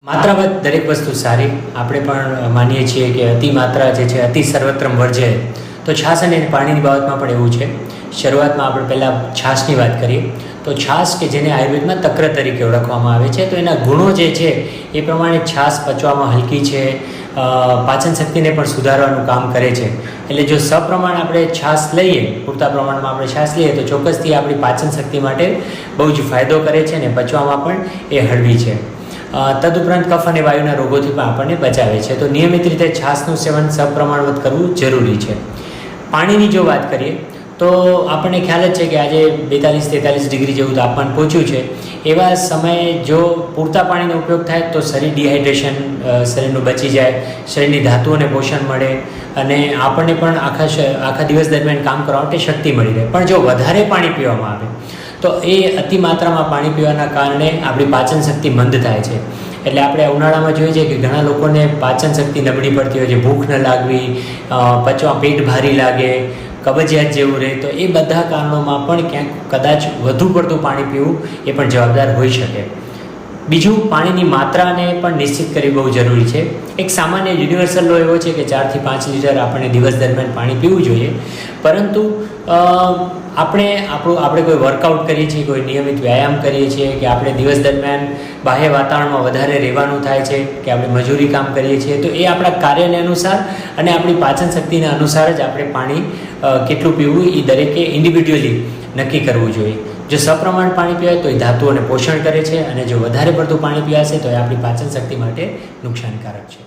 માત્રાવત દરેક વસ્તુ સારી. આપણે પણ માનીએ છીએ કે અતિ માત્રા જે છે અતિ સર્વત્રમ વર્જ્ય. તો છાશ અને પાણીની બાબતમાં પણ એવું છે. શરૂઆતમાં આપણે પહેલાં છાશની વાત કરીએ તો છાશ કે જેને આયુર્વેદમાં તક્ર તરીકે ઓળખવામાં આવે છે, તો એના ગુણો જે છે એ પ્રમાણે છાશ પચવામાં હલકી છે, પાચન શક્તિને પણ સુધારવાનું કામ કરે છે. એટલે જો સપ્રમાણ આપણે છાશ લઈએ, પૂરતા પ્રમાણમાં આપણે છાશ લઈએ તો ચોક્કસથી આપણી પાચન શક્તિ માટે બહુ જ ફાયદો કરે છે અને પચવામાં પણ એ હળવી છે. તદુપરાંત કફ અને વાયુના રોગોથી પણ આપણને બચાવે છે. તો નિયમિત રીતે છાશનું સેવન સપ્રમાણવત કરવું જરૂરી છે. પાણીની જો વાત કરીએ તો આપણને ખ્યાલ જ છે કે આજે 42-43 ડિગ્રી જેવું તાપમાન પહોંચ્યું છે. એવા સમયે જો પૂરતા પાણીનો ઉપયોગ થાય તો શરીર ડિહાઇડ્રેશન શરીરનું બચી જાય, શરીરની ધાતુઓને પોષણ મળે અને આપણને પણ આખા દિવસ દરમિયાન કામ કરવા માટે શક્તિ મળી રહે. પણ જો વધારે પાણી પીવામાં આવે તો એ અતિ માત્રામાં પાણી પીવાના કારણે આપણી પાચન શક્તિ મંદ થાય છે. એટલે આપણે ઉનાળામાં જોઈએ છીએ કે ઘણા લોકોને પાચન શક્તિ નબળી પડતી હોય છે, ભૂખ ન લાગવી, પચવા પેટ ભારી લાગે, કબજિયાત જેવું રહે. તો એ બધા કારણોમાં પણ ક્યાંક કદાચ વધુ પડતું પાણી પીવું એ પણ જવાબદાર હોઈ શકે. બીજું, પાણીની માત્રાને પણ નિશ્ચિત કરવી બહુ જરૂરી છે. એક સામાન્ય યુનિવર્સલ લો એવો છે કે 4 થી 5 લીટર આપણે દિવસ દરમિયાન પાણી પીવું જોઈએ. પરંતુ આપણે કોઈ વર્કઆઉટ કરીએ છીએ, કોઈ નિયમિત વ્યાયામ કરીએ છીએ કે આપણે દિવસ દરમિયાન બાહ્ય વાતાવરણમાં વધારે રહેવાનું થાય છે કે આપણે મજૂરી કામ કરીએ છીએ, તો એ આપણા કાર્યને અનુસાર અને આપણી પાચન શક્તિને અનુસાર જ આપણે પાણી કેટલું પીવું એ દરેકે ઇન્ડિવિડ્યુઅલી નક્કી કરવું જોઈએ. જો સપ્રમાણ પાણી પીવાય તો એ ધાતુઓને પોષણ કરે છે અને જો વધારે પડતું પાણી પીવાશે તો એ આપણી પાચન શક્તિ માટે નુકસાનકારક છે.